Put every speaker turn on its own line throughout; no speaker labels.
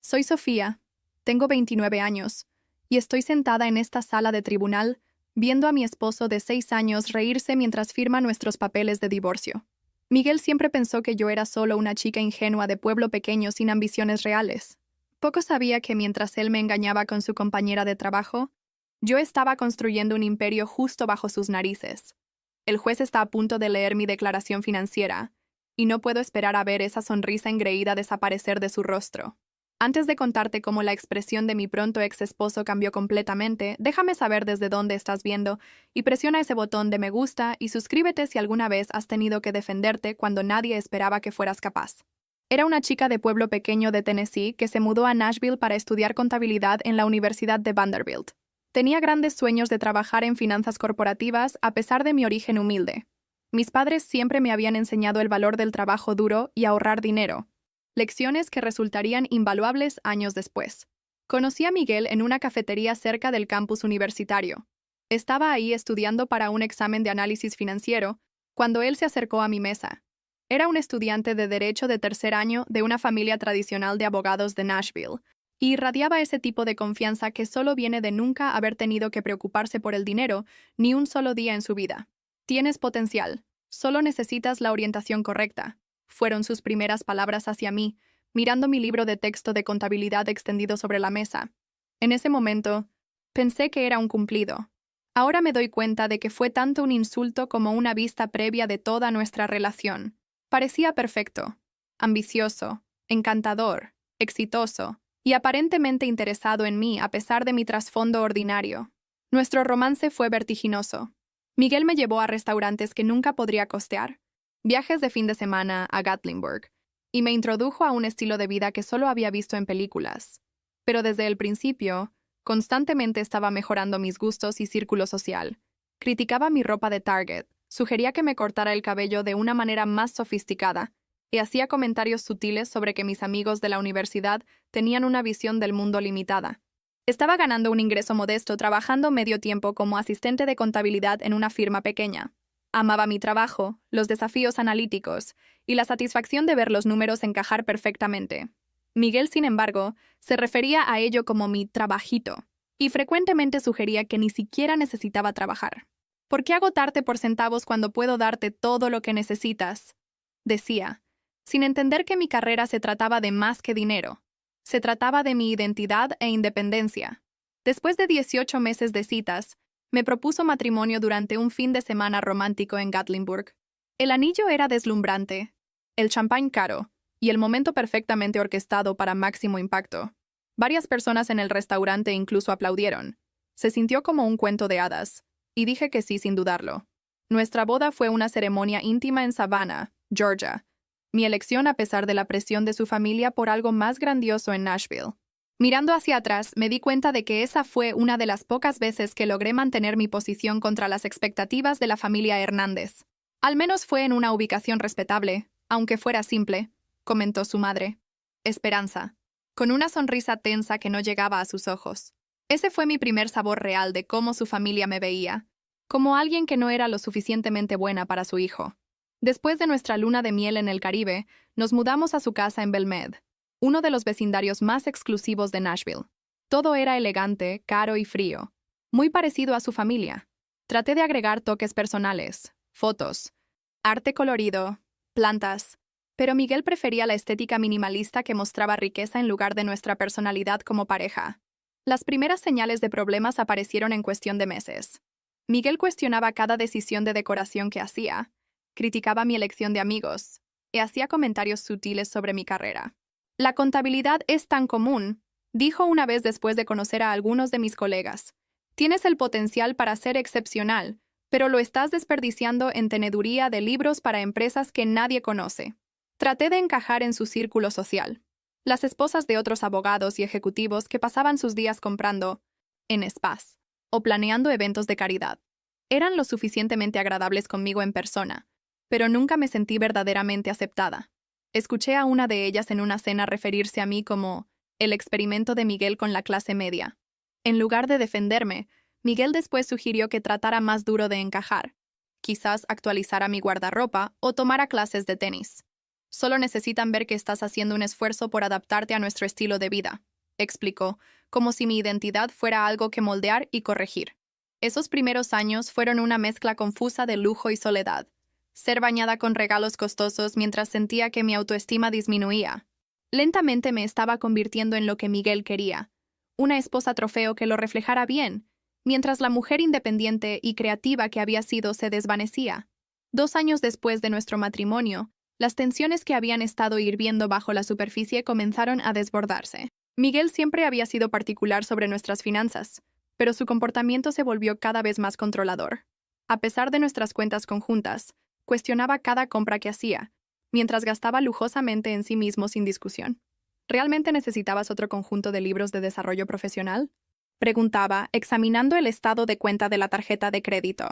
Soy Sofía, tengo 29 años, y estoy sentada en esta sala de tribunal viendo a mi esposo de 6 años reírse mientras firma nuestros papeles de divorcio. Miguel siempre pensó que yo era solo una chica ingenua de pueblo pequeño sin ambiciones reales. Poco sabía que mientras él me engañaba con su compañera de trabajo, yo estaba construyendo un imperio justo bajo sus narices. El juez está a punto de leer mi declaración financiera, y no puedo esperar a ver esa sonrisa engreída desaparecer de su rostro. Antes de contarte cómo la expresión de mi pronto ex esposo cambió completamente, déjame saber desde dónde estás viendo y presiona ese botón de me gusta y suscríbete si alguna vez has tenido que defenderte cuando nadie esperaba que fueras capaz. Era una chica de pueblo pequeño de Tennessee que se mudó a Nashville para estudiar contabilidad en la Universidad de Vanderbilt. Tenía grandes sueños de trabajar en finanzas corporativas a pesar de mi origen humilde. Mis padres siempre me habían enseñado el valor del trabajo duro y ahorrar dinero. Lecciones que resultarían invaluables años después. Conocí a Miguel en una cafetería cerca del campus universitario. Estaba ahí estudiando para un examen de análisis financiero cuando él se acercó a mi mesa. Era un estudiante de Derecho de tercer año de una familia tradicional de abogados de Nashville, y irradiaba ese tipo de confianza que solo viene de nunca haber tenido que preocuparse por el dinero ni un solo día en su vida. Tienes potencial, solo necesitas la orientación correcta. Fueron sus primeras palabras hacia mí, mirando mi libro de texto de contabilidad extendido sobre la mesa. En ese momento, pensé que era un cumplido. Ahora me doy cuenta de que fue tanto un insulto como una vista previa de toda nuestra relación. Parecía perfecto, ambicioso, encantador, exitoso y aparentemente interesado en mí a pesar de mi trasfondo ordinario. Nuestro romance fue vertiginoso. Miguel me llevó a restaurantes que nunca podría costear, viajes de fin de semana a Gatlinburg, y me introdujo a un estilo de vida que solo había visto en películas. Pero desde el principio, constantemente estaba mejorando mis gustos y círculo social. Criticaba mi ropa de Target, sugería que me cortara el cabello de una manera más sofisticada, y hacía comentarios sutiles sobre que mis amigos de la universidad tenían una visión del mundo limitada. Estaba ganando un ingreso modesto trabajando medio tiempo como asistente de contabilidad en una firma pequeña. Amaba mi trabajo, los desafíos analíticos y la satisfacción de ver los números encajar perfectamente. Miguel, sin embargo, se refería a ello como mi trabajito, y frecuentemente sugería que ni siquiera necesitaba trabajar. ¿Por qué agotarte por centavos cuando puedo darte todo lo que necesitas?, decía, sin entender que mi carrera se trataba de más que dinero. Se trataba de mi identidad e independencia. Después de 18 meses de citas, me propuso matrimonio durante un fin de semana romántico en Gatlinburg. El anillo era deslumbrante, el champán caro y el momento perfectamente orquestado para máximo impacto. Varias personas en el restaurante incluso aplaudieron. Se sintió como un cuento de hadas, y dije que sí sin dudarlo. Nuestra boda fue una ceremonia íntima en Savannah, Georgia, mi elección a pesar de la presión de su familia por algo más grandioso en Nashville. Mirando hacia atrás, me di cuenta de que esa fue una de las pocas veces que logré mantener mi posición contra las expectativas de la familia Hernández. Al menos fue en una ubicación respetable, aunque fuera simple, comentó su madre. Esperanza, con una sonrisa tensa que no llegaba a sus ojos. Ese fue mi primer sabor real de cómo su familia me veía, como alguien que no era lo suficientemente buena para su hijo. Después de nuestra luna de miel en el Caribe, nos mudamos a su casa en Belmed, uno de los vecindarios más exclusivos de Nashville. Todo era elegante, caro y frío, muy parecido a su familia. Traté de agregar toques personales, fotos, arte colorido, plantas, pero Miguel prefería la estética minimalista que mostraba riqueza en lugar de nuestra personalidad como pareja. Las primeras señales de problemas aparecieron en cuestión de meses. Miguel cuestionaba cada decisión de decoración que hacía, criticaba mi elección de amigos, y hacía comentarios sutiles sobre mi carrera. La contabilidad es tan común, dijo una vez después de conocer a algunos de mis colegas. Tienes el potencial para ser excepcional, pero lo estás desperdiciando en teneduría de libros para empresas que nadie conoce. Traté de encajar en su círculo social. Las esposas de otros abogados y ejecutivos que pasaban sus días comprando en spas o planeando eventos de caridad. Eran lo suficientemente agradables conmigo en persona, pero nunca me sentí verdaderamente aceptada. Escuché a una de ellas en una cena referirse a mí como el experimento de Miguel con la clase media. En lugar de defenderme, Miguel después sugirió que tratara más duro de encajar. Quizás actualizara mi guardarropa o tomara clases de tenis. Solo necesitan ver que estás haciendo un esfuerzo por adaptarte a nuestro estilo de vida, explicó, como si mi identidad fuera algo que moldear y corregir. Esos primeros años fueron una mezcla confusa de lujo y soledad. Ser bañada con regalos costosos mientras sentía que mi autoestima disminuía. Lentamente me estaba convirtiendo en lo que Miguel quería, una esposa trofeo que lo reflejara bien, mientras la mujer independiente y creativa que había sido se desvanecía. 2 años después de nuestro matrimonio, las tensiones que habían estado hirviendo bajo la superficie comenzaron a desbordarse. Miguel siempre había sido particular sobre nuestras finanzas, pero su comportamiento se volvió cada vez más controlador. A pesar de nuestras cuentas conjuntas, cuestionaba cada compra que hacía, mientras gastaba lujosamente en sí mismo sin discusión. ¿Realmente necesitabas otro conjunto de libros de desarrollo profesional? Preguntaba, examinando el estado de cuenta de la tarjeta de crédito.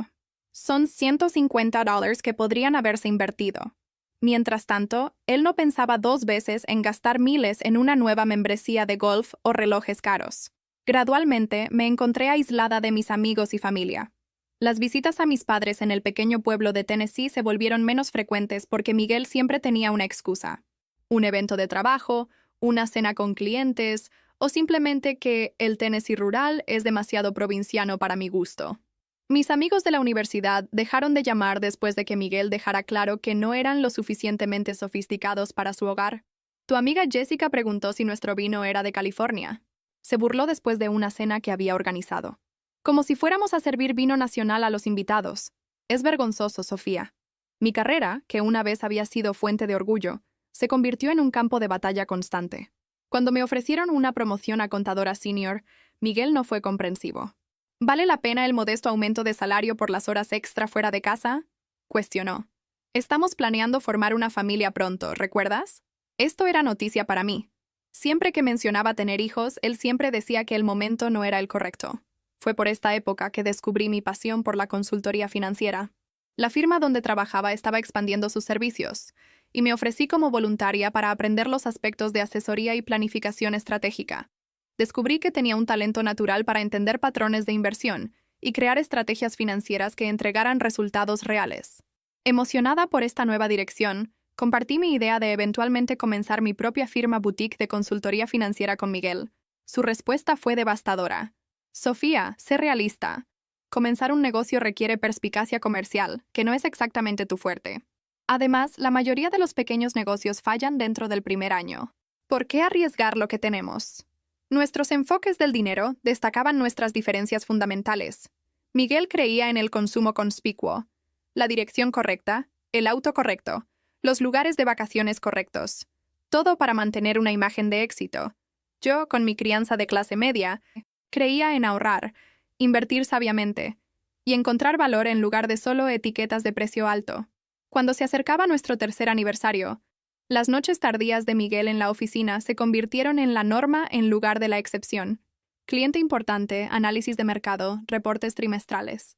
Son $150 que podrían haberse invertido. Mientras tanto, él no pensaba 2 veces en gastar miles en una nueva membresía de golf o relojes caros. Gradualmente, me encontré aislada de mis amigos y familia. Las visitas a mis padres en el pequeño pueblo de Tennessee se volvieron menos frecuentes porque Miguel siempre tenía una excusa. Un evento de trabajo, una cena con clientes, o simplemente que el Tennessee rural es demasiado provinciano para mi gusto. Mis amigos de la universidad dejaron de llamar después de que Miguel dejara claro que no eran lo suficientemente sofisticados para su hogar. Tu amiga Jessica preguntó si nuestro vino era de California. Se burló después de una cena que había organizado. Como si fuéramos a servir vino nacional a los invitados. Es vergonzoso, Sofía. Mi carrera, que una vez había sido fuente de orgullo, se convirtió en un campo de batalla constante. Cuando me ofrecieron una promoción a contadora senior, Miguel no fue comprensivo. ¿Vale la pena el modesto aumento de salario por las horas extra fuera de casa? Cuestionó. Estamos planeando formar una familia pronto, ¿recuerdas? Esto era noticia para mí. Siempre que mencionaba tener hijos, él siempre decía que el momento no era el correcto. Fue por esta época que descubrí mi pasión por la consultoría financiera. La firma donde trabajaba estaba expandiendo sus servicios, y me ofrecí como voluntaria para aprender los aspectos de asesoría y planificación estratégica. Descubrí que tenía un talento natural para entender patrones de inversión y crear estrategias financieras que entregaran resultados reales. Emocionada por esta nueva dirección, compartí mi idea de eventualmente comenzar mi propia firma boutique de consultoría financiera con Miguel. Su respuesta fue devastadora. Sofía, sé realista. Comenzar un negocio requiere perspicacia comercial, que no es exactamente tu fuerte. Además, la mayoría de los pequeños negocios fallan dentro del primer año. ¿Por qué arriesgar lo que tenemos? Nuestros enfoques del dinero destacaban nuestras diferencias fundamentales. Miguel creía en el consumo conspicuo, la dirección correcta, el auto correcto, los lugares de vacaciones correctos. Todo para mantener una imagen de éxito. Yo, con mi crianza de clase media, creía en ahorrar, invertir sabiamente y encontrar valor en lugar de solo etiquetas de precio alto. Cuando se acercaba nuestro tercer aniversario, las noches tardías de Miguel en la oficina se convirtieron en la norma en lugar de la excepción. Cliente importante, análisis de mercado, reportes trimestrales.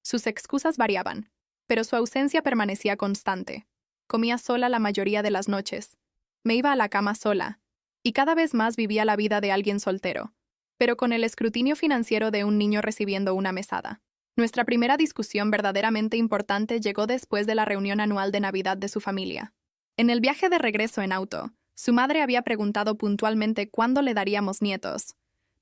Sus excusas variaban, pero su ausencia permanecía constante. Comía sola la mayoría de las noches. Me iba a la cama sola, y cada vez más vivía la vida de alguien soltero, pero con el escrutinio financiero de un niño recibiendo una mesada. Nuestra primera discusión verdaderamente importante llegó después de la reunión anual de Navidad de su familia. En el viaje de regreso en auto, su madre había preguntado puntualmente cuándo le daríamos nietos.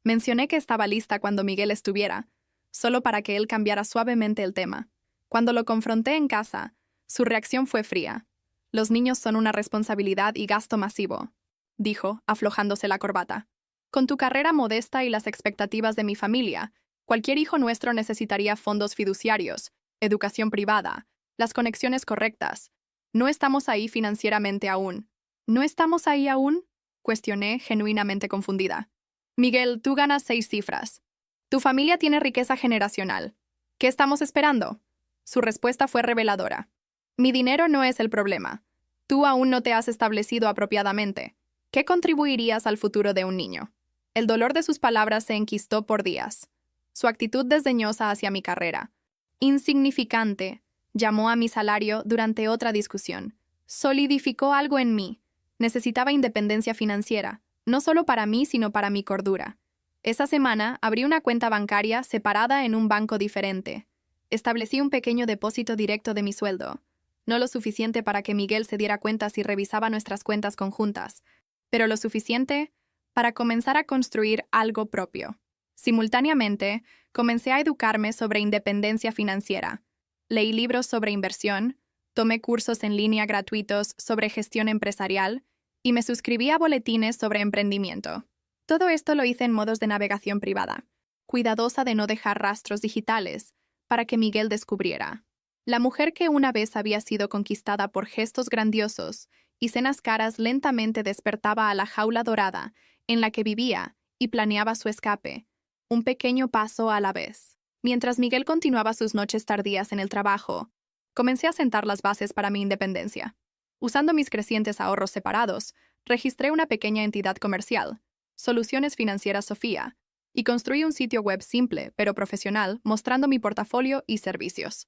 Mencioné que estaba lista cuando Miguel estuviera, solo para que él cambiara suavemente el tema. Cuando lo confronté en casa, su reacción fue fría. Los niños son una responsabilidad y gasto masivo, dijo, aflojándose la corbata. Con tu carrera modesta y las expectativas de mi familia, cualquier hijo nuestro necesitaría fondos fiduciarios, educación privada, las conexiones correctas. No estamos ahí financieramente aún. ¿No estamos ahí aún? Cuestioné, genuinamente confundida. Miguel, tú ganas 6 cifras. Tu familia tiene riqueza generacional. ¿Qué estamos esperando? Su respuesta fue reveladora. Mi dinero no es el problema. Tú aún no te has establecido apropiadamente. ¿Qué contribuirías al futuro de un niño? El dolor de sus palabras se enquistó por días. Su actitud desdeñosa hacia mi carrera. Insignificante, llamó a mi salario durante otra discusión. Solidificó algo en mí. Necesitaba independencia financiera, no solo para mí, sino para mi cordura. Esa semana abrí una cuenta bancaria separada en un banco diferente. Establecí un pequeño depósito directo de mi sueldo. No lo suficiente para que Miguel se diera cuenta si revisaba nuestras cuentas conjuntas, pero lo suficiente para comenzar a construir algo propio. Simultáneamente, comencé a educarme sobre independencia financiera. Leí libros sobre inversión, tomé cursos en línea gratuitos sobre gestión empresarial y me suscribí a boletines sobre emprendimiento. Todo esto lo hice en modos de navegación privada, cuidadosa de no dejar rastros digitales para que Miguel descubriera. La mujer que una vez había sido conquistada por gestos grandiosos y cenas caras lentamente despertaba a la jaula dorada en la que vivía y planeaba su escape, un pequeño paso a la vez. Mientras Miguel continuaba sus noches tardías en el trabajo, comencé a sentar las bases para mi independencia. Usando mis crecientes ahorros separados, registré una pequeña entidad comercial, Soluciones Financieras Sofía, y construí un sitio web simple pero profesional mostrando mi portafolio y servicios.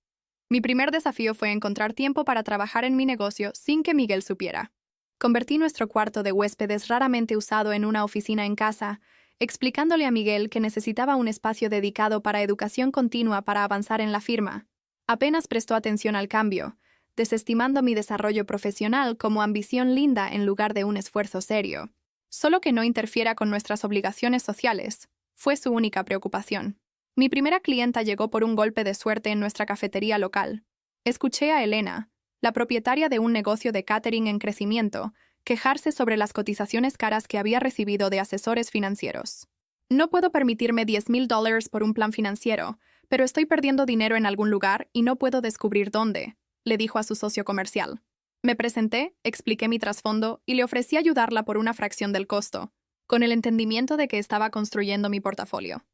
Mi primer desafío fue encontrar tiempo para trabajar en mi negocio sin que Miguel supiera. Convertí nuestro cuarto de huéspedes raramente usado en una oficina en casa, explicándole a Miguel que necesitaba un espacio dedicado para educación continua para avanzar en la firma. Apenas prestó atención al cambio, desestimando mi desarrollo profesional como ambición linda en lugar de un esfuerzo serio. Solo que no interfiera con nuestras obligaciones sociales, fue su única preocupación. Mi primera clienta llegó por un golpe de suerte en nuestra cafetería local. Escuché a Elena, la propietaria de un negocio de catering en crecimiento, quejarse sobre las cotizaciones caras que había recibido de asesores financieros. No puedo permitirme $10,000 por un plan financiero, pero estoy perdiendo dinero en algún lugar y no puedo descubrir dónde, le dijo a su socio comercial. Me presenté, expliqué mi trasfondo y le ofrecí ayudarla por una fracción del costo, con el entendimiento de que estaba construyendo mi portafolio.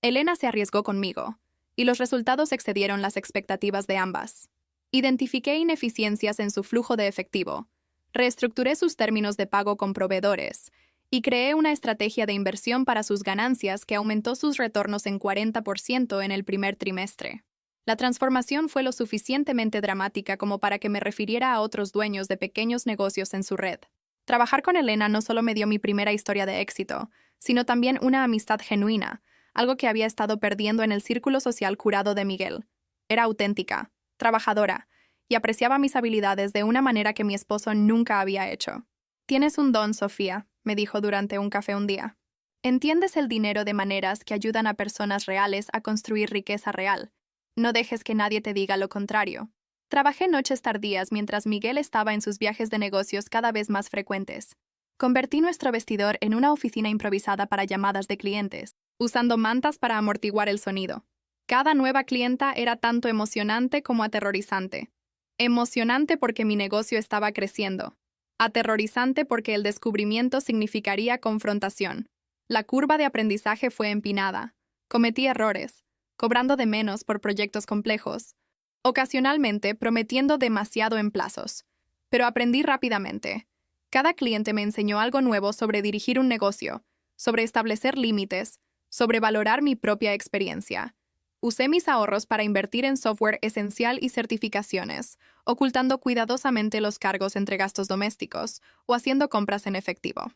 Elena se arriesgó conmigo, y los resultados excedieron las expectativas de ambas. Identifiqué ineficiencias en su flujo de efectivo, reestructuré sus términos de pago con proveedores y creé una estrategia de inversión para sus ganancias que aumentó sus retornos en 40% en el primer trimestre. La transformación fue lo suficientemente dramática como para que me refiriera a otros dueños de pequeños negocios en su red. Trabajar con Elena no solo me dio mi primera historia de éxito, sino también una amistad genuina, algo que había estado perdiendo en el círculo social curado de Miguel. Era auténtica, trabajadora, y apreciaba mis habilidades de una manera que mi esposo nunca había hecho. Tienes un don, Sofía, me dijo durante un café un día. Entiendes el dinero de maneras que ayudan a personas reales a construir riqueza real. No dejes que nadie te diga lo contrario. Trabajé noches tardías mientras Miguel estaba en sus viajes de negocios cada vez más frecuentes. Convertí nuestro vestidor en una oficina improvisada para llamadas de clientes, usando mantas para amortiguar el sonido. Cada nueva clienta era tanto emocionante como aterrorizante. Emocionante porque mi negocio estaba creciendo. Aterrorizante porque el descubrimiento significaría confrontación. La curva de aprendizaje fue empinada. Cometí errores, cobrando de menos por proyectos complejos, ocasionalmente prometiendo demasiado en plazos. Pero aprendí rápidamente. Cada cliente me enseñó algo nuevo sobre dirigir un negocio, sobre establecer límites, sobre valorar mi propia experiencia. Usé mis ahorros para invertir en software esencial y certificaciones, ocultando cuidadosamente los cargos entre gastos domésticos o haciendo compras en efectivo.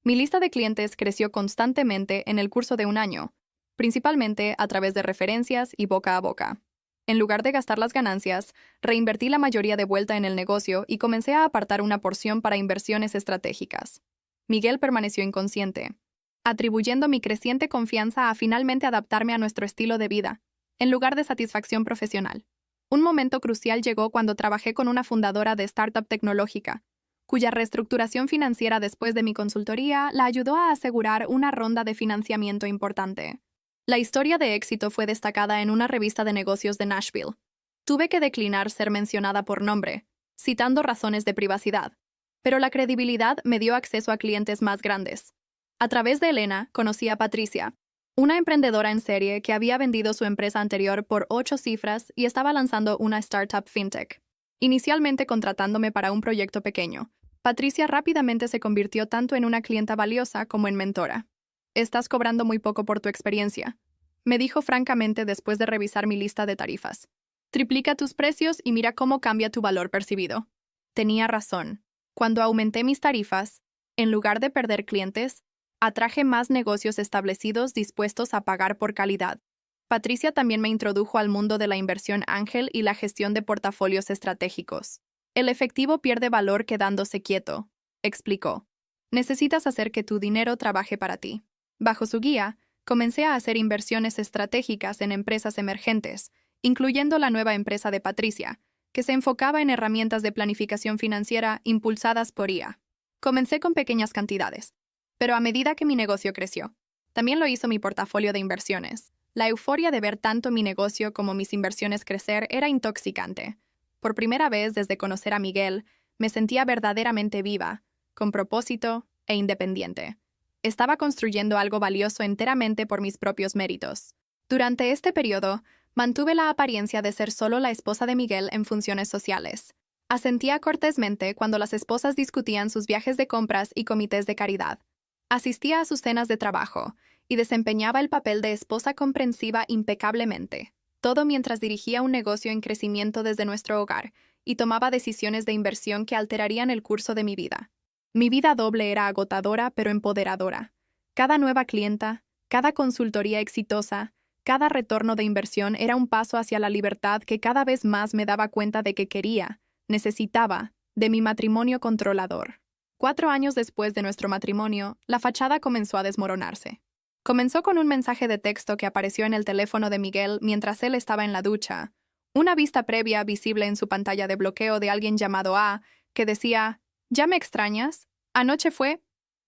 Mi lista de clientes creció constantemente en el curso de un año, principalmente a través de referencias y boca a boca. En lugar de gastar las ganancias, reinvertí la mayoría de vuelta en el negocio y comencé a apartar una porción para inversiones estratégicas. Miguel permaneció inconsciente, atribuyendo mi creciente confianza a finalmente adaptarme a nuestro estilo de vida, en lugar de satisfacción profesional. Un momento crucial llegó cuando trabajé con una fundadora de startup tecnológica, cuya reestructuración financiera después de mi consultoría la ayudó a asegurar una ronda de financiamiento importante. La historia de éxito fue destacada en una revista de negocios de Nashville. Tuve que declinar ser mencionada por nombre, citando razones de privacidad, pero la credibilidad me dio acceso a clientes más grandes. A través de Elena, conocí a Patricia, una emprendedora en serie que había vendido su empresa anterior por 8 cifras y estaba lanzando una startup fintech. Inicialmente contratándome para un proyecto pequeño, Patricia rápidamente se convirtió tanto en una clienta valiosa como en mentora. Estás cobrando muy poco por tu experiencia, me dijo francamente después de revisar mi lista de tarifas. Triplica tus precios y mira cómo cambia tu valor percibido. Tenía razón. Cuando aumenté mis tarifas, en lugar de perder clientes, atraje más negocios establecidos dispuestos a pagar por calidad. Patricia también me introdujo al mundo de la inversión ángel y la gestión de portafolios estratégicos. El efectivo pierde valor quedándose quieto, explicó. Necesitas hacer que tu dinero trabaje para ti. Bajo su guía, comencé a hacer inversiones estratégicas en empresas emergentes, incluyendo la nueva empresa de Patricia, que se enfocaba en herramientas de planificación financiera impulsadas por IA. Comencé con pequeñas cantidades, pero a medida que mi negocio creció, también lo hizo mi portafolio de inversiones. La euforia de ver tanto mi negocio como mis inversiones crecer era intoxicante. Por primera vez desde conocer a Miguel, me sentía verdaderamente viva, con propósito e independiente. Estaba construyendo algo valioso enteramente por mis propios méritos. Durante este periodo, mantuve la apariencia de ser solo la esposa de Miguel en funciones sociales. Asentía cortésmente cuando las esposas discutían sus viajes de compras y comités de caridad. Asistía a sus cenas de trabajo y desempeñaba el papel de esposa comprensiva impecablemente. Todo mientras dirigía un negocio en crecimiento desde nuestro hogar y tomaba decisiones de inversión que alterarían el curso de mi vida. Mi vida doble era agotadora pero empoderadora. Cada nueva clienta, cada consultoría exitosa, cada retorno de inversión era un paso hacia la libertad que cada vez más me daba cuenta de que quería, necesitaba, de mi matrimonio controlador. 4 años después de nuestro matrimonio, la fachada comenzó a desmoronarse. Comenzó con un mensaje de texto que apareció en el teléfono de Miguel mientras él estaba en la ducha, una vista previa visible en su pantalla de bloqueo de alguien llamado A, que decía: ¿Ya me extrañas? Anoche fue.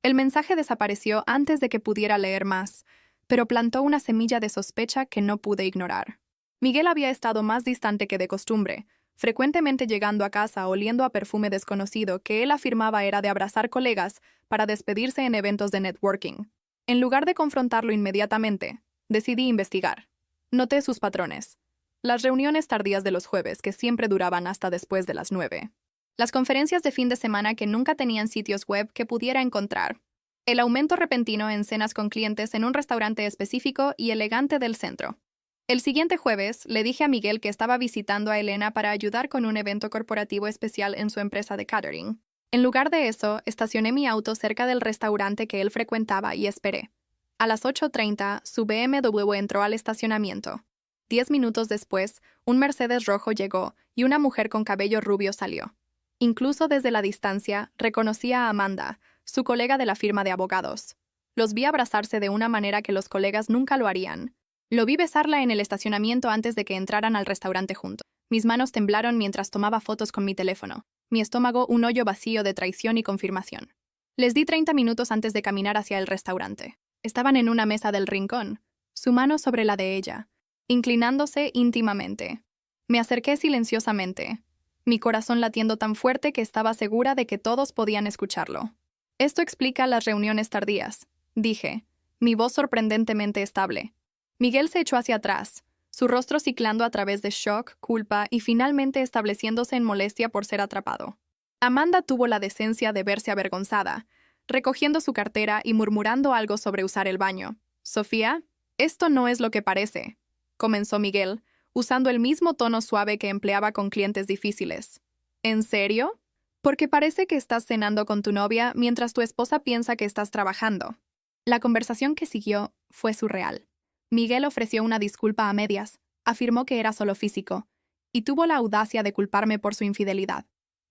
El mensaje desapareció antes de que pudiera leer más, pero plantó una semilla de sospecha que no pude ignorar. Miguel había estado más distante que de costumbre, frecuentemente llegando a casa oliendo a perfume desconocido que él afirmaba era de abrazar colegas para despedirse en eventos de networking. En lugar de confrontarlo inmediatamente, decidí investigar. Noté sus patrones. Las reuniones tardías de los jueves que siempre duraban hasta después de las 9. Las conferencias de fin de semana que nunca tenían sitios web que pudiera encontrar. El aumento repentino en cenas con clientes en un restaurante específico y elegante del centro. El siguiente jueves, le dije a Miguel que estaba visitando a Elena para ayudar con un evento corporativo especial en su empresa de catering. En lugar de eso, estacioné mi auto cerca del restaurante que él frecuentaba y esperé. A las 8:30, su BMW entró al estacionamiento. 10 minutos después, un Mercedes rojo llegó y una mujer con cabello rubio salió. Incluso desde la distancia, reconocí a Amanda, su colega de la firma de abogados. Los vi abrazarse de una manera que los colegas nunca lo harían. Lo vi besarla en el estacionamiento antes de que entraran al restaurante juntos. Mis manos temblaron mientras tomaba fotos con mi teléfono. Mi estómago un hoyo vacío de traición y confirmación. Les di 30 minutos antes de caminar hacia el restaurante. Estaban en una mesa del rincón, su mano sobre la de ella, inclinándose íntimamente. Me acerqué silenciosamente, mi corazón latiendo tan fuerte que estaba segura de que todos podían escucharlo. Esto explica las reuniones tardías, dije, mi voz sorprendentemente estable. Miguel se echó hacia atrás, su rostro ciclando a través de shock, culpa y finalmente estableciéndose en molestia por ser atrapado. Amanda tuvo la decencia de verse avergonzada, recogiendo su cartera y murmurando algo sobre usar el baño. «Sofía, esto no es lo que parece», comenzó Miguel, usando el mismo tono suave que empleaba con clientes difíciles. «¿En serio? Porque parece que estás cenando con tu novia mientras tu esposa piensa que estás trabajando». La conversación que siguió fue surreal. Miguel ofreció una disculpa a medias, afirmó que era solo físico, y tuvo la audacia de culparme por su infidelidad.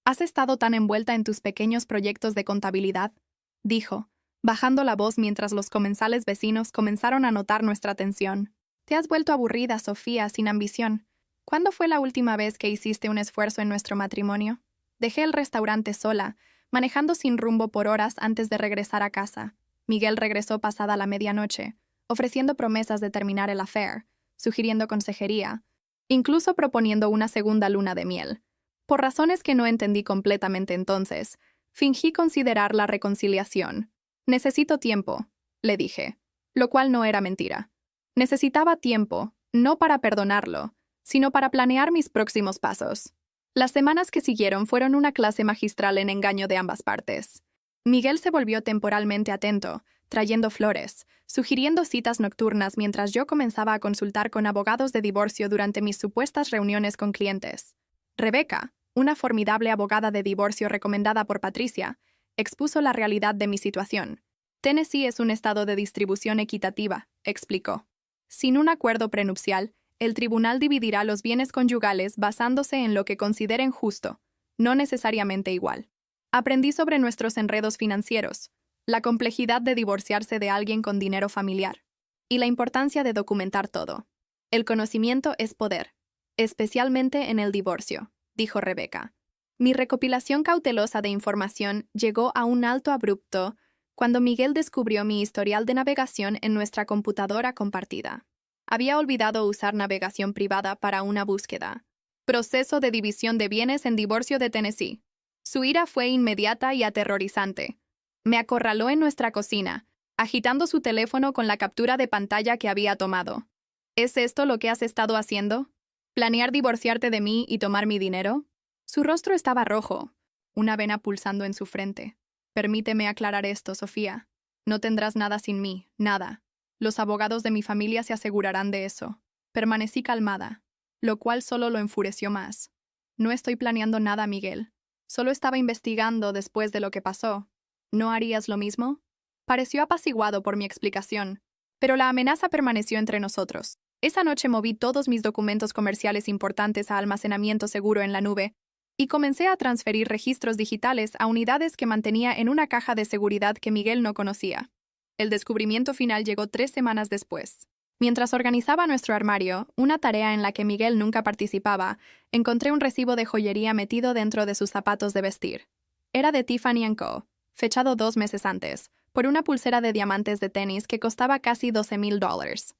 «¿Has estado tan envuelta en tus pequeños proyectos de contabilidad?», dijo, bajando la voz mientras los comensales vecinos comenzaron a notar nuestra tensión. «Te has vuelto aburrida, Sofía, sin ambición. ¿Cuándo fue la última vez que hiciste un esfuerzo en nuestro matrimonio?» Dejé el restaurante sola, manejando sin rumbo por horas antes de regresar a casa. Miguel regresó pasada la medianoche, ofreciendo promesas de terminar el affair, sugiriendo consejería, incluso proponiendo una segunda luna de miel. Por razones que no entendí completamente entonces, fingí considerar la reconciliación. «Necesito tiempo», le dije, lo cual no era mentira. Necesitaba tiempo, no para perdonarlo, sino para planear mis próximos pasos. Las semanas que siguieron fueron una clase magistral en engaño de ambas partes. Miguel se volvió temporalmente atento, trayendo flores, sugiriendo citas nocturnas mientras yo comenzaba a consultar con abogados de divorcio durante mis supuestas reuniones con clientes. Rebecca, una formidable abogada de divorcio recomendada por Patricia, expuso la realidad de mi situación. «Tennessee es un estado de distribución equitativa», explicó. Sin un acuerdo prenupcial, el tribunal dividirá los bienes conyugales basándose en lo que consideren justo, no necesariamente igual. Aprendí sobre nuestros enredos financieros, la complejidad de divorciarse de alguien con dinero familiar y la importancia de documentar todo. El conocimiento es poder, especialmente en el divorcio, dijo Rebeca. Mi recopilación cautelosa de información llegó a un alto abrupto cuando Miguel descubrió mi historial de navegación en nuestra computadora compartida. Había olvidado usar navegación privada para una búsqueda. Proceso de división de bienes en divorcio de Tennessee. Su ira fue inmediata y aterrorizante. Me acorraló en nuestra cocina, agitando su teléfono con la captura de pantalla que había tomado. ¿Es esto lo que has estado haciendo? ¿Planear divorciarte de mí y tomar mi dinero? Su rostro estaba rojo, una vena pulsando en su frente. Permíteme aclarar esto, Sofía. No tendrás nada sin mí, nada. Los abogados de mi familia se asegurarán de eso. Permanecí calmada, lo cual solo lo enfureció más. No estoy planeando nada, Miguel. Solo estaba investigando después de lo que pasó. ¿No harías lo mismo? Pareció apaciguado por mi explicación, pero la amenaza permaneció entre nosotros. Esa noche moví todos mis documentos comerciales importantes a almacenamiento seguro en la nube y comencé a transferir registros digitales a unidades que mantenía en una caja de seguridad que Miguel no conocía. El descubrimiento final llegó 3 semanas después. Mientras organizaba nuestro armario, una tarea en la que Miguel nunca participaba, encontré un recibo de joyería metido dentro de sus zapatos de vestir. Era de Tiffany & Co., fechado 2 meses antes, por una pulsera de diamantes de tenis que costaba casi $12,000.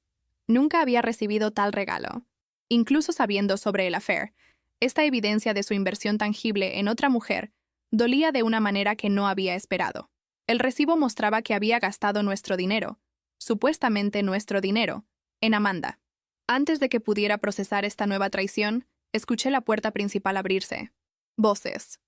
Nunca había recibido tal regalo. Incluso sabiendo sobre el affair, esta evidencia de su inversión tangible en otra mujer dolía de una manera que no había esperado. El recibo mostraba que había gastado nuestro dinero, supuestamente nuestro dinero, en Amanda. Antes de que pudiera procesar esta nueva traición, escuché la puerta principal abrirse. Voces.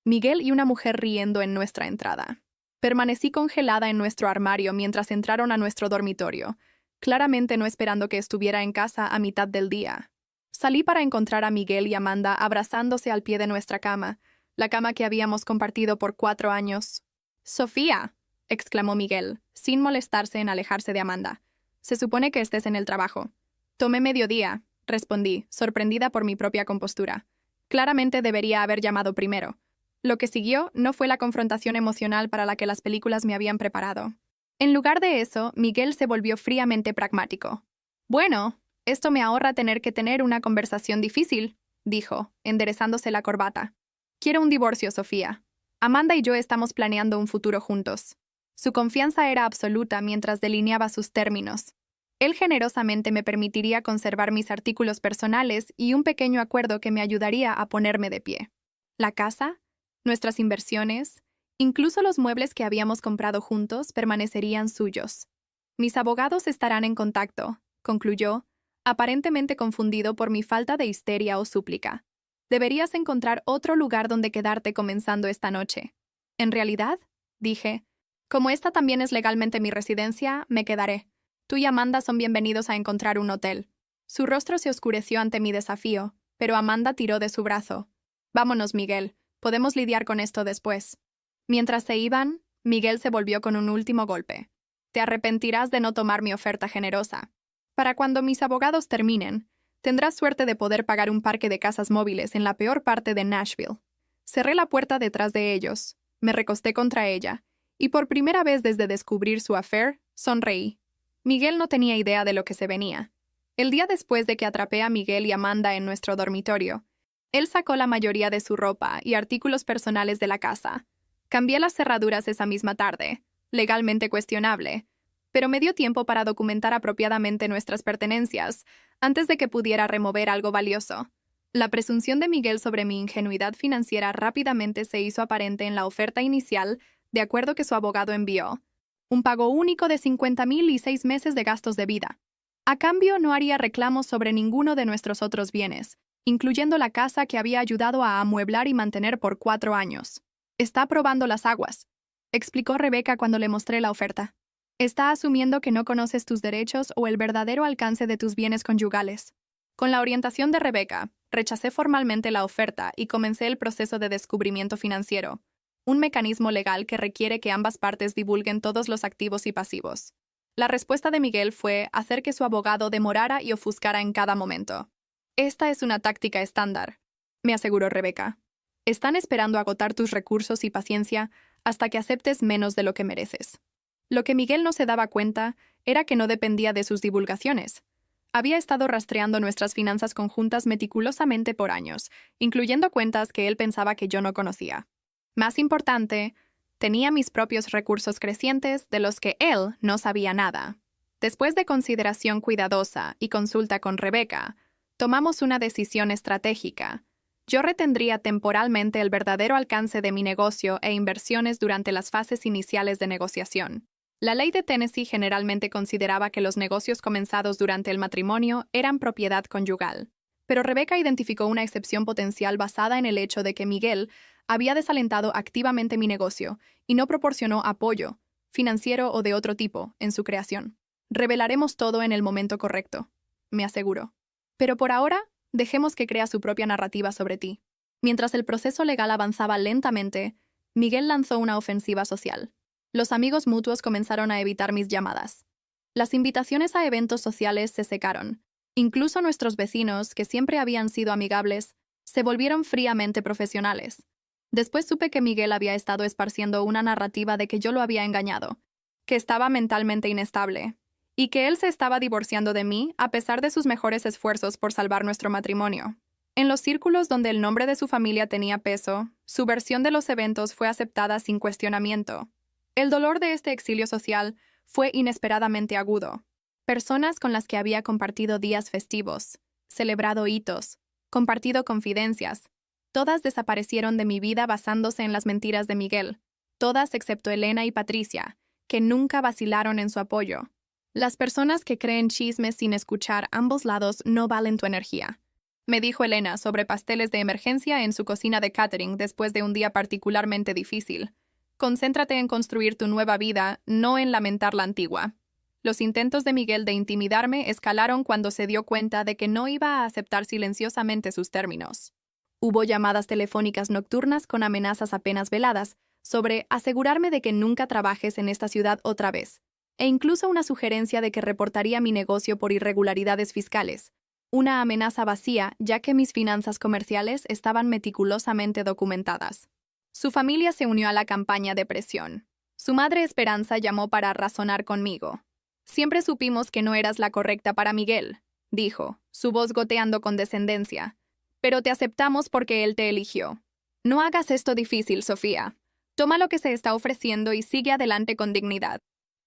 Miguel y una mujer riendo en nuestra entrada. Permanecí congelada en nuestro armario mientras entraron a nuestro dormitorio, claramente no esperando que estuviera en casa a mitad del día. Salí para encontrar a Miguel y Amanda abrazándose al pie de nuestra cama, la cama que habíamos compartido por 4 años. «¡Sofía!», exclamó Miguel, sin molestarse en alejarse de Amanda. «Se supone que estés en el trabajo». «Tomé mediodía», respondí, sorprendida por mi propia compostura. Claramente debería haber llamado primero. Lo que siguió no fue la confrontación emocional para la que las películas me habían preparado. En lugar de eso, Miguel se volvió fríamente pragmático. «Bueno, esto me ahorra tener que tener una conversación difícil», dijo, enderezándose la corbata. «Quiero un divorcio, Sofía. Amanda y yo estamos planeando un futuro juntos». Su confianza era absoluta mientras delineaba sus términos. Él generosamente me permitiría conservar mis artículos personales y un pequeño acuerdo que me ayudaría a ponerme de pie. La casa, nuestras inversiones, incluso los muebles que habíamos comprado juntos permanecerían suyos. «Mis abogados estarán en contacto», concluyó, aparentemente confundido por mi falta de histeria o súplica. «Deberías encontrar otro lugar donde quedarte comenzando esta noche». «¿En realidad?», dije. «Como esta también es legalmente mi residencia, me quedaré. Tú y Amanda son bienvenidos a encontrar un hotel». Su rostro se oscureció ante mi desafío, pero Amanda tiró de su brazo. «Vámonos, Miguel. Podemos lidiar con esto después». Mientras se iban, Miguel se volvió con un último golpe. «Te arrepentirás de no tomar mi oferta generosa. Para cuando mis abogados terminen, tendrás suerte de poder pagar un parque de casas móviles en la peor parte de Nashville». Cerré la puerta detrás de ellos, me recosté contra ella, y por primera vez desde descubrir su affair, sonreí. Miguel no tenía idea de lo que se venía. El día después de que atrapé a Miguel y Amanda en nuestro dormitorio, él sacó la mayoría de su ropa y artículos personales de la casa. Cambié las cerraduras esa misma tarde, legalmente cuestionable, pero me dio tiempo para documentar apropiadamente nuestras pertenencias antes de que pudiera remover algo valioso. La presunción de Miguel sobre mi ingenuidad financiera rápidamente se hizo aparente en la oferta inicial de acuerdo que su abogado envió. Un pago único de $50,000 y 6 meses de gastos de vida. A cambio, no haría reclamos sobre ninguno de nuestros otros bienes, incluyendo la casa que había ayudado a amueblar y mantener por 4 años. «Está probando las aguas», explicó Rebeca cuando le mostré la oferta. «Está asumiendo que no conoces tus derechos o el verdadero alcance de tus bienes conyugales». Con la orientación de Rebeca, rechacé formalmente la oferta y comencé el proceso de descubrimiento financiero, un mecanismo legal que requiere que ambas partes divulguen todos los activos y pasivos. La respuesta de Miguel fue hacer que su abogado demorara y ofuscara en cada momento. Esta es una táctica estándar, me aseguró Rebeca. Están esperando agotar tus recursos y paciencia hasta que aceptes menos de lo que mereces. Lo que Miguel no se daba cuenta era que no dependía de sus divulgaciones. Había estado rastreando nuestras finanzas conjuntas meticulosamente por años, incluyendo cuentas que él pensaba que yo no conocía. Más importante, tenía mis propios recursos crecientes de los que él no sabía nada. Después de consideración cuidadosa y consulta con Rebeca, tomamos una decisión estratégica. Yo retendría temporalmente el verdadero alcance de mi negocio e inversiones durante las fases iniciales de negociación. La ley de Tennessee generalmente consideraba que los negocios comenzados durante el matrimonio eran propiedad conyugal, pero Rebeca identificó una excepción potencial basada en el hecho de que Miguel había desalentado activamente mi negocio y no proporcionó apoyo, financiero o de otro tipo, en su creación. Revelaremos todo en el momento correcto, me aseguró. Pero por ahora, dejemos que crea su propia narrativa sobre ti. Mientras el proceso legal avanzaba lentamente, Miguel lanzó una ofensiva social. Los amigos mutuos comenzaron a evitar mis llamadas. Las invitaciones a eventos sociales se secaron. Incluso nuestros vecinos, que siempre habían sido amigables, se volvieron fríamente profesionales. Después supe que Miguel había estado esparciendo una narrativa de que yo lo había engañado, que estaba mentalmente inestable, y que él se estaba divorciando de mí a pesar de sus mejores esfuerzos por salvar nuestro matrimonio. En los círculos donde el nombre de su familia tenía peso, su versión de los eventos fue aceptada sin cuestionamiento. El dolor de este exilio social fue inesperadamente agudo. Personas con las que había compartido días festivos, celebrado hitos, compartido confidencias, todas desaparecieron de mi vida basándose en las mentiras de Miguel, todas excepto Elena y Patricia, que nunca vacilaron en su apoyo. Las personas que creen chismes sin escuchar ambos lados no valen tu energía, me dijo Elena sobre pasteles de emergencia en su cocina de catering después de un día particularmente difícil. Concéntrate en construir tu nueva vida, no en lamentar la antigua. Los intentos de Miguel de intimidarme escalaron cuando se dio cuenta de que no iba a aceptar silenciosamente sus términos. Hubo llamadas telefónicas nocturnas con amenazas apenas veladas sobre asegurarme de que nunca trabajes en esta ciudad otra vez, e incluso una sugerencia de que reportaría mi negocio por irregularidades fiscales, una amenaza vacía ya que mis finanzas comerciales estaban meticulosamente documentadas. Su familia se unió a la campaña de presión. Su madre Esperanza llamó para razonar conmigo. Siempre supimos que no eras la correcta para Miguel, dijo, su voz goteando con descendencia. Pero te aceptamos porque él te eligió. No hagas esto difícil, Sofía. Toma lo que se está ofreciendo y sigue adelante con dignidad.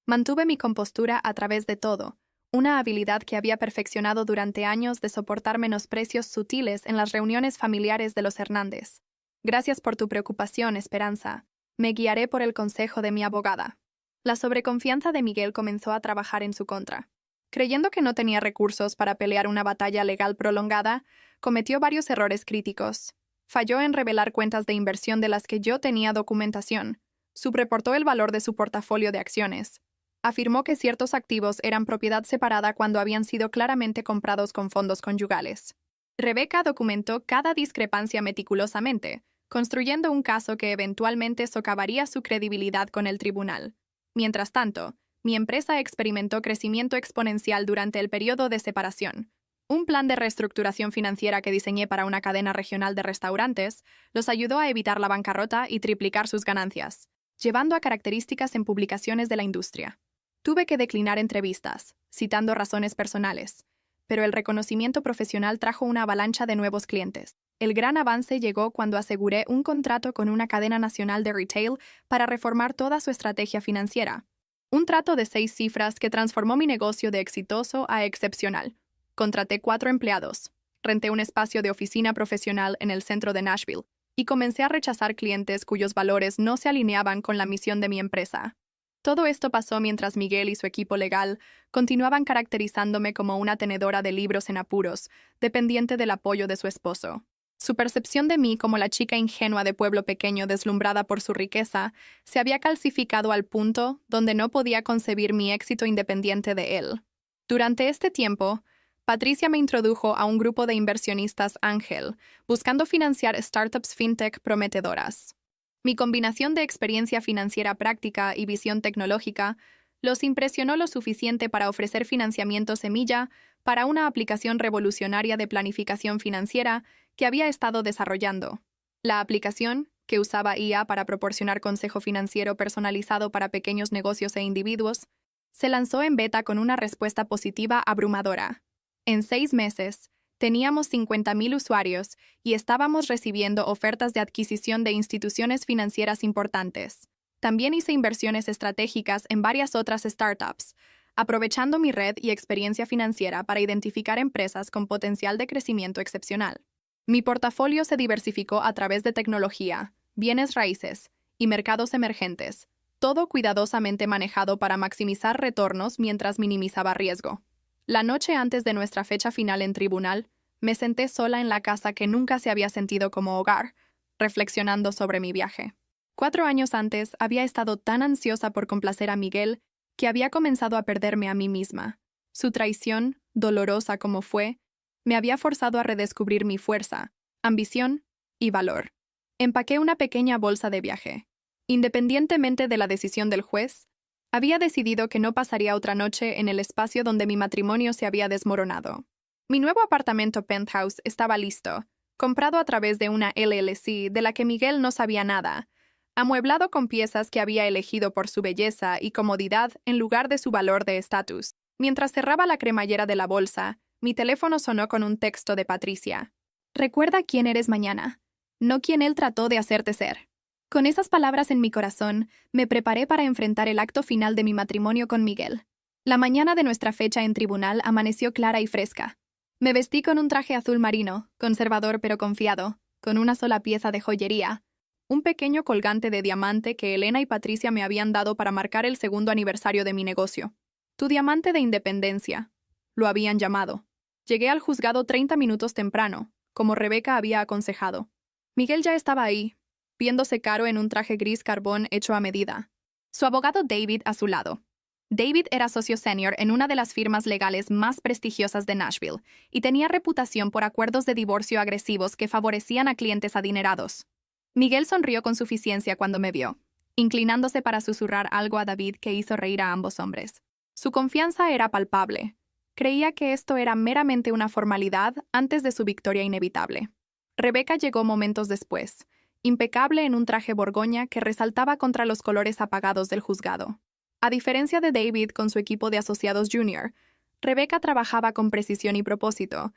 Mantuve mi compostura a través de todo, una habilidad que había perfeccionado durante años de soportar menosprecios sutiles en las reuniones familiares de los Hernández. Gracias por tu preocupación, Esperanza. Me guiaré por el consejo de mi abogada. La sobreconfianza de Miguel comenzó a trabajar en su contra. Creyendo que no tenía recursos para pelear una batalla legal prolongada, cometió varios errores críticos. Falló en revelar cuentas de inversión de las que yo tenía documentación. Subreportó el valor de su portafolio de acciones. Afirmó que ciertos activos eran propiedad separada cuando habían sido claramente comprados con fondos conyugales. Rebeca documentó cada discrepancia meticulosamente, construyendo un caso que eventualmente socavaría su credibilidad con el tribunal. Mientras tanto, mi empresa experimentó crecimiento exponencial durante el periodo de separación. Un plan de reestructuración financiera que diseñé para una cadena regional de restaurantes los ayudó a evitar la bancarrota y triplicar sus ganancias, llevando a características en publicaciones de la industria. Tuve que declinar entrevistas, citando razones personales, pero el reconocimiento profesional trajo una avalancha de nuevos clientes. El gran avance llegó cuando aseguré un contrato con una cadena nacional de retail para reformar toda su estrategia financiera. Un trato de 6 cifras que transformó mi negocio de exitoso a excepcional. Contraté 4 empleados, renté un espacio de oficina profesional en el centro de Nashville y comencé a rechazar clientes cuyos valores no se alineaban con la misión de mi empresa. Todo esto pasó mientras Miguel y su equipo legal continuaban caracterizándome como una tenedora de libros en apuros, dependiente del apoyo de su esposo. Su percepción de mí como la chica ingenua de pueblo pequeño deslumbrada por su riqueza se había calcificado al punto donde no podía concebir mi éxito independiente de él. Durante este tiempo, Patricia me introdujo a un grupo de inversionistas ángel, buscando financiar startups fintech prometedoras. Mi combinación de experiencia financiera práctica y visión tecnológica Los impresionó lo suficiente para ofrecer financiamiento semilla para una aplicación revolucionaria de planificación financiera que había estado desarrollando. La aplicación, que usaba IA para proporcionar consejo financiero personalizado para pequeños negocios e individuos, se lanzó en beta con una respuesta positiva abrumadora. En 6 meses, teníamos 50,000 usuarios y estábamos recibiendo ofertas de adquisición de instituciones financieras importantes. También hice inversiones estratégicas en varias otras startups, aprovechando mi red y experiencia financiera para identificar empresas con potencial de crecimiento excepcional. Mi portafolio se diversificó a través de tecnología, bienes raíces y mercados emergentes, todo cuidadosamente manejado para maximizar retornos mientras minimizaba riesgo. La noche antes de nuestra fecha final en tribunal, me senté sola en la casa que nunca se había sentido como hogar, reflexionando sobre mi viaje. 4 años antes había estado tan ansiosa por complacer a Miguel que había comenzado a perderme a mí misma. Su traición, dolorosa como fue, me había forzado a redescubrir mi fuerza, ambición y valor. Empaqué una pequeña bolsa de viaje. Independientemente de la decisión del juez, había decidido que no pasaría otra noche en el espacio donde mi matrimonio se había desmoronado. Mi nuevo apartamento penthouse estaba listo, comprado a través de una LLC de la que Miguel no sabía nada, amueblado con piezas que había elegido por su belleza y comodidad en lugar de su valor de estatus. Mientras cerraba la cremallera de la bolsa, mi teléfono sonó con un texto de Patricia. «Recuerda quién eres mañana, no quién él trató de hacerte ser». Con esas palabras en mi corazón, me preparé para enfrentar el acto final de mi matrimonio con Miguel. La mañana de nuestra fecha en tribunal amaneció clara y fresca. Me vestí con un traje azul marino, conservador pero confiado, con una sola pieza de joyería, un pequeño colgante de diamante que Elena y Patricia me habían dado para marcar el 2º aniversario de mi negocio. Tu diamante de independencia, lo habían llamado. Llegué al juzgado 30 minutos temprano, como Rebeca había aconsejado. Miguel ya estaba ahí, viéndose caro en un traje gris carbón hecho a medida. Su abogado David a su lado. David era socio senior en una de las firmas legales más prestigiosas de Nashville y tenía reputación por acuerdos de divorcio agresivos que favorecían a clientes adinerados. Miguel sonrió con suficiencia cuando me vio, inclinándose para susurrar algo a David que hizo reír a ambos hombres. Su confianza era palpable. Creía que esto era meramente una formalidad antes de su victoria inevitable. Rebeca llegó momentos después, impecable en un traje borgoña que resaltaba contra los colores apagados del juzgado. A diferencia de David con su equipo de asociados junior, Rebeca trabajaba con precisión y propósito,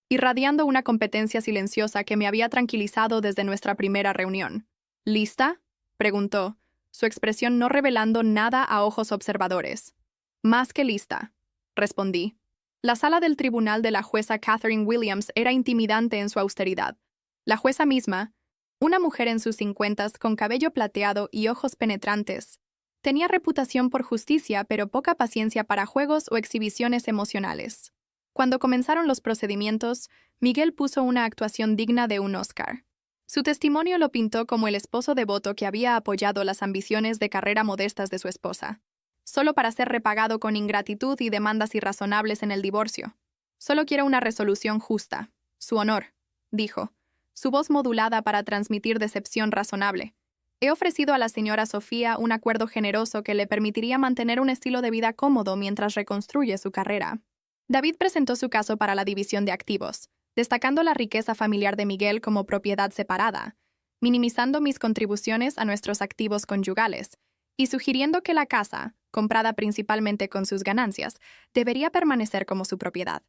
irradiando una competencia silenciosa que me había tranquilizado desde nuestra primera reunión. ¿Lista?, preguntó, su expresión no revelando nada a ojos observadores. Más que lista, respondí. La sala del tribunal de la jueza Catherine Williams era intimidante en su austeridad. La jueza misma, una mujer en sus 50s con cabello plateado y ojos penetrantes, tenía reputación por justicia pero poca paciencia para juegos o exhibiciones emocionales. Cuando comenzaron los procedimientos, Miguel puso una actuación digna de un Oscar. Su testimonio lo pintó como el esposo devoto que había apoyado las ambiciones de carrera modestas de su esposa, solo para ser repagado con ingratitud y demandas irrazonables en el divorcio. Solo quiero una resolución justa, su honor, dijo, su voz modulada para transmitir decepción razonable. He ofrecido a la señora Sofía un acuerdo generoso que le permitiría mantener un estilo de vida cómodo mientras reconstruye su carrera. David presentó su caso para la división de activos, destacando la riqueza familiar de Miguel como propiedad separada, minimizando mis contribuciones a nuestros activos conyugales, y sugiriendo que la casa, comprada principalmente con sus ganancias, debería permanecer como su propiedad.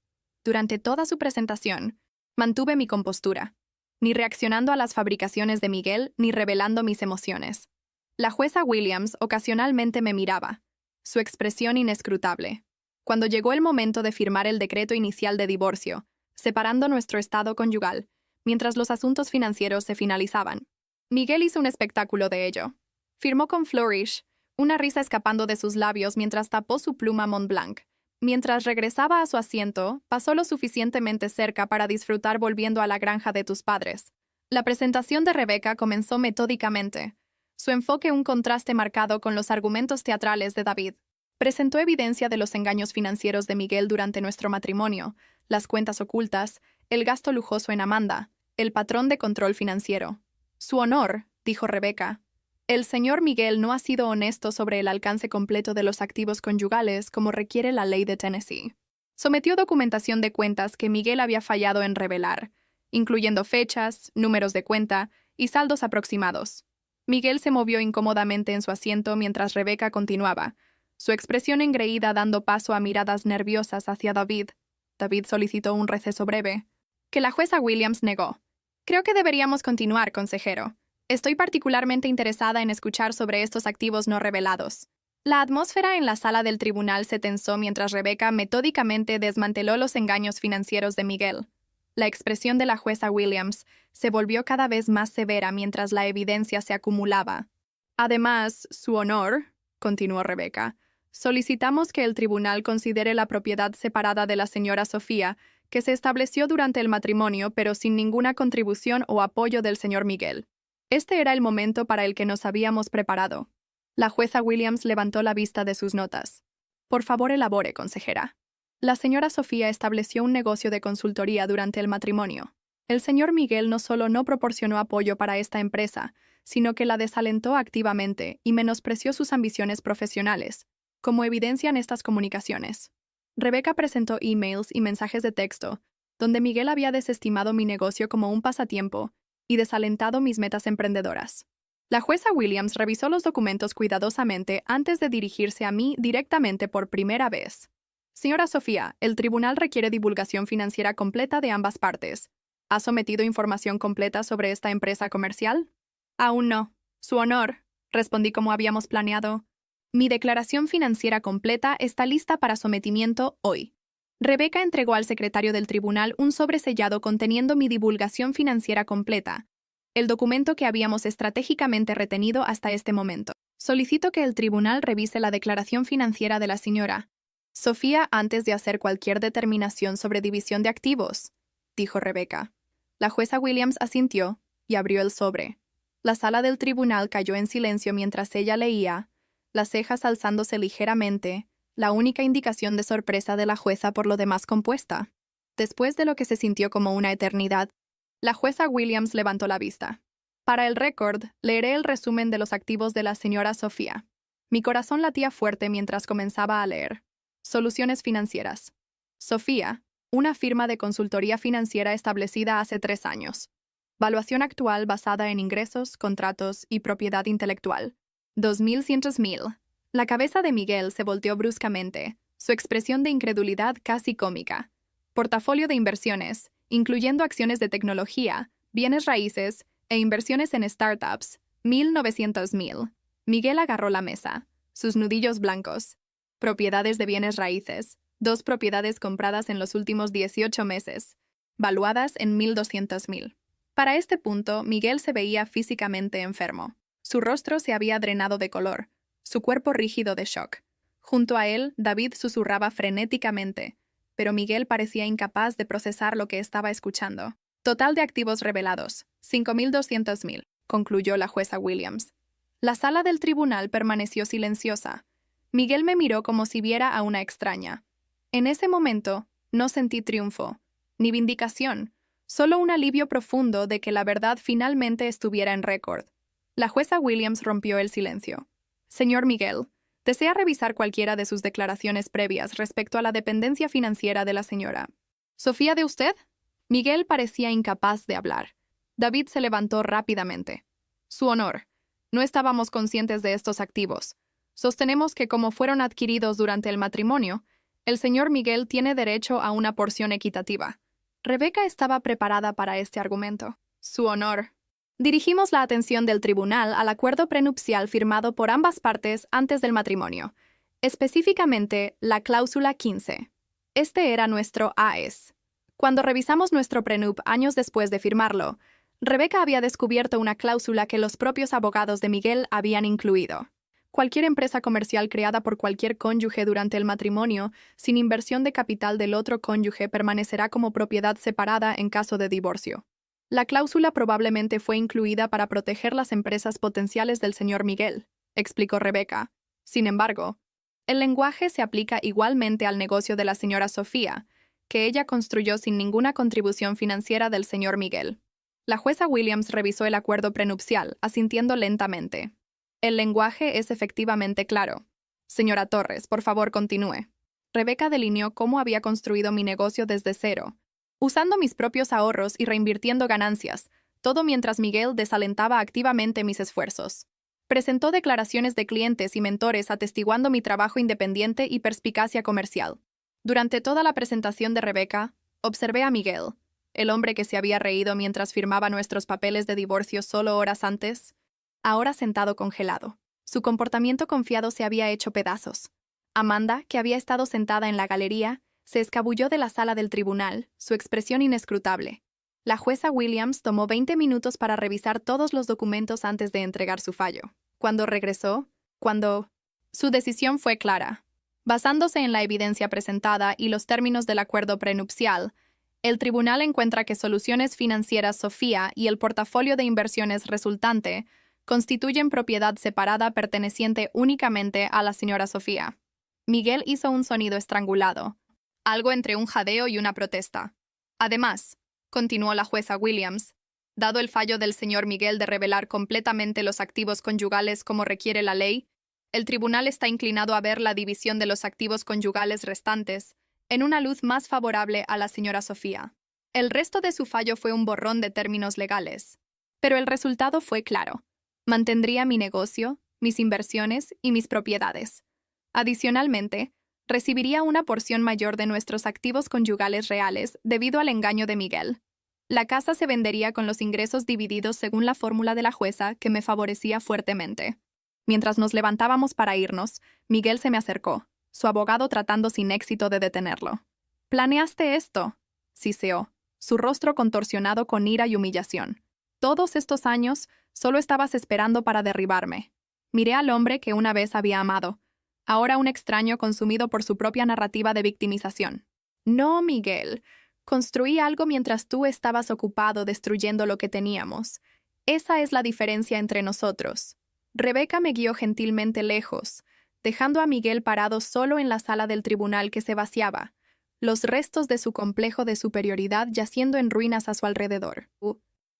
Durante toda su presentación, mantuve mi compostura, ni reaccionando a las fabricaciones de Miguel ni revelando mis emociones. La jueza Williams ocasionalmente me miraba, su expresión inescrutable. Cuando llegó el momento de firmar el decreto inicial de divorcio, separando nuestro estado conyugal, mientras los asuntos financieros se finalizaban, Miguel hizo un espectáculo de ello. Firmó con flourish, una risa escapando de sus labios mientras tapó su pluma Montblanc. Mientras regresaba a su asiento, pasó lo suficientemente cerca para disfrutar volviendo a la granja de tus padres. La presentación de Rebeca comenzó metódicamente, su enfoque un contraste marcado con los argumentos teatrales de David. Presentó evidencia de los engaños financieros de Miguel durante nuestro matrimonio, las cuentas ocultas, el gasto lujoso en Amanda, el patrón de control financiero. Su honor, dijo Rebeca, El señor Miguel no ha sido honesto sobre el alcance completo de los activos conyugales como requiere la ley de Tennessee. Sometió documentación de cuentas que Miguel había fallado en revelar, incluyendo fechas, números de cuenta y saldos aproximados. Miguel se movió incómodamente en su asiento mientras Rebecca continuaba, su expresión engreída dando paso a miradas nerviosas hacia David. David solicitó un receso breve, que la jueza Williams negó. Creo que deberíamos continuar, consejero. Estoy particularmente interesada en escuchar sobre estos activos no revelados. La atmósfera en la sala del tribunal se tensó mientras Rebecca metódicamente desmanteló los engaños financieros de Miguel. La expresión de la jueza Williams se volvió cada vez más severa mientras la evidencia se acumulaba. Además, su honor, continuó Rebecca, solicitamos que el tribunal considere la propiedad separada de la señora Sofía, que se estableció durante el matrimonio pero sin ninguna contribución o apoyo del señor Miguel. Este era el momento para el que nos habíamos preparado. La jueza Williams levantó la vista de sus notas. Por favor, elabore, consejera. La señora Sofía estableció un negocio de consultoría durante el matrimonio. El señor Miguel no solo no proporcionó apoyo para esta empresa, sino que la desalentó activamente y menospreció sus ambiciones profesionales, como evidencian estas comunicaciones. Rebecca presentó emails y mensajes de texto, donde Miguel había desestimado mi negocio como un pasatiempo y desalentado mis metas emprendedoras. La jueza Williams revisó los documentos cuidadosamente antes de dirigirse a mí directamente por primera vez. Señora Sofía, el tribunal requiere divulgación financiera completa de ambas partes. ¿Ha sometido información completa sobre esta empresa comercial? Aún no. Su honor, respondí como habíamos planeado. Mi declaración financiera completa está lista para sometimiento hoy. Rebecca entregó al secretario del tribunal un sobre sellado conteniendo mi divulgación financiera completa, el documento que habíamos estratégicamente retenido hasta este momento. Solicito que el tribunal revise la declaración financiera de la señora Sofía antes de hacer cualquier determinación sobre división de activos, dijo Rebecca. La jueza Williams asintió y abrió el sobre. La sala del tribunal cayó en silencio mientras ella leía, las cejas alzándose ligeramente, la única indicación de sorpresa de la jueza por lo demás compuesta. Después de lo que se sintió como una eternidad, la jueza Williams levantó la vista. Para el récord, leeré el resumen de los activos de la señora Sofía. Mi corazón latía fuerte mientras comenzaba a leer. Soluciones financieras. Sofía, una firma de consultoría financiera establecida hace 3 años. Valuación actual basada en ingresos, contratos y propiedad intelectual. 2.100.000. La cabeza de Miguel se volteó bruscamente, su expresión de incredulidad casi cómica. Portafolio de inversiones, incluyendo acciones de tecnología, bienes raíces e inversiones en startups, 1.900.000. Miguel agarró la mesa, sus nudillos blancos. Propiedades de bienes raíces, 2 propiedades compradas en los últimos 18 meses, valuadas en 1.200.000. Para este punto, Miguel se veía físicamente enfermo. Su rostro se había drenado de color, su cuerpo rígido de shock. Junto a él, David susurraba frenéticamente, pero Miguel parecía incapaz de procesar lo que estaba escuchando. Total de activos revelados, 5.200.000, concluyó la jueza Williams. La sala del tribunal permaneció silenciosa. Miguel me miró como si viera a una extraña. En ese momento, no sentí triunfo, ni vindicación, solo un alivio profundo de que la verdad finalmente estuviera en récord. La jueza Williams rompió el silencio. Señor Miguel, ¿desea revisar cualquiera de sus declaraciones previas respecto a la dependencia financiera de la señora Sofía de usted? Miguel parecía incapaz de hablar. David se levantó rápidamente. Su honor, no estábamos conscientes de estos activos. Sostenemos que como fueron adquiridos durante el matrimonio, el señor Miguel tiene derecho a una porción equitativa. Rebecca estaba preparada para este argumento. Su honor. Dirigimos la atención del tribunal al acuerdo prenupcial firmado por ambas partes antes del matrimonio, específicamente la cláusula 15. Este era nuestro AES. Cuando revisamos nuestro prenup años después de firmarlo, Rebecca había descubierto una cláusula que los propios abogados de Miguel habían incluido. Cualquier empresa comercial creada por cualquier cónyuge durante el matrimonio, sin inversión de capital del otro cónyuge, permanecerá como propiedad separada en caso de divorcio. La cláusula probablemente fue incluida para proteger las empresas potenciales del señor Miguel, explicó Rebecca. Sin embargo, el lenguaje se aplica igualmente al negocio de la señora Sofía, que ella construyó sin ninguna contribución financiera del señor Miguel. La jueza Williams revisó el acuerdo prenupcial, asintiendo lentamente. El lenguaje es efectivamente claro. Señora Torres, por favor, continúe. Rebeca delineó cómo había construido mi negocio desde cero, usando mis propios ahorros y reinvirtiendo ganancias, todo mientras Miguel desalentaba activamente mis esfuerzos. Presentó declaraciones de clientes y mentores atestiguando mi trabajo independiente y perspicacia comercial. Durante toda la presentación de Rebeca, observé a Miguel, el hombre que se había reído mientras firmaba nuestros papeles de divorcio solo horas antes, ahora sentado congelado. Su comportamiento confiado se había hecho pedazos. Amanda, que había estado sentada en la galería, se escabulló de la sala del tribunal, su expresión inescrutable. La jueza Williams tomó 20 minutos para revisar todos los documentos antes de entregar su fallo. Cuando regresó, su decisión fue clara. Basándose en la evidencia presentada y los términos del acuerdo prenupcial, el tribunal encuentra que Soluciones Financieras Sofía y el portafolio de inversiones resultante constituyen propiedad separada perteneciente únicamente a la señora Sofía. Miguel hizo un sonido estrangulado, algo entre un jadeo y una protesta. Además, continuó la jueza Williams, dado el fallo del señor Miguel de revelar completamente los activos conyugales como requiere la ley, el tribunal está inclinado a ver la división de los activos conyugales restantes en una luz más favorable a la señora Sofía. El resto de su fallo fue un borrón de términos legales, pero el resultado fue claro. Mantendría mi negocio, mis inversiones y mis propiedades. Adicionalmente, recibiría una porción mayor de nuestros activos conyugales reales debido al engaño de Miguel. La casa se vendería con los ingresos divididos según la fórmula de la jueza que me favorecía fuertemente. Mientras nos levantábamos para irnos, Miguel se me acercó, su abogado tratando sin éxito de detenerlo. ¿Planeaste esto?, siseó, su rostro contorsionado con ira y humillación. Todos estos años, solo estabas esperando para derribarme. Miré al hombre que una vez había amado, ahora un extraño consumido por su propia narrativa de victimización. No, Miguel. Construí algo mientras tú estabas ocupado destruyendo lo que teníamos. Esa es la diferencia entre nosotros. Rebeca me guió gentilmente lejos, dejando a Miguel parado solo en la sala del tribunal que se vaciaba, los restos de su complejo de superioridad yaciendo en ruinas a su alrededor.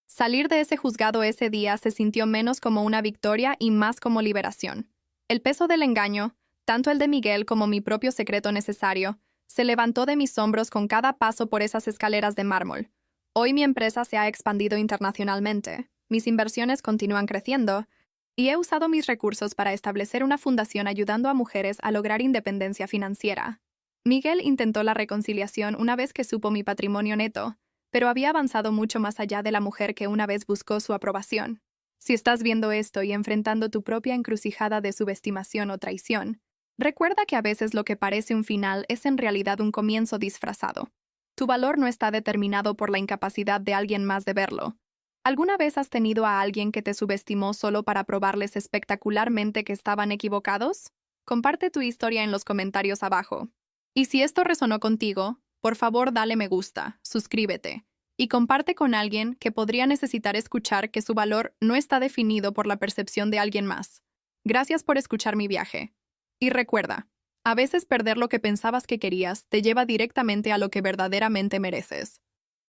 Salir de ese juzgado ese día se sintió menos como una victoria y más como liberación. El peso del engaño, tanto el de Miguel como mi propio secreto necesario, se levantó de mis hombros con cada paso por esas escaleras de mármol. Hoy mi empresa se ha expandido internacionalmente, mis inversiones continúan creciendo, y he usado mis recursos para establecer una fundación ayudando a mujeres a lograr independencia financiera. Miguel intentó la reconciliación una vez que supo mi patrimonio neto, pero había avanzado mucho más allá de la mujer que una vez buscó su aprobación. Si estás viendo esto y enfrentando tu propia encrucijada de subestimación o traición, recuerda que a veces lo que parece un final es en realidad un comienzo disfrazado. Tu valor no está determinado por la incapacidad de alguien más de verlo. ¿Alguna vez has tenido a alguien que te subestimó solo para probarles espectacularmente que estaban equivocados? Comparte tu historia en los comentarios abajo. Y si esto resonó contigo, por favor dale me gusta, suscríbete, y comparte con alguien que podría necesitar escuchar que su valor no está definido por la percepción de alguien más. Gracias por escuchar mi viaje. Y recuerda, a veces perder lo que pensabas que querías te lleva directamente a lo que verdaderamente mereces.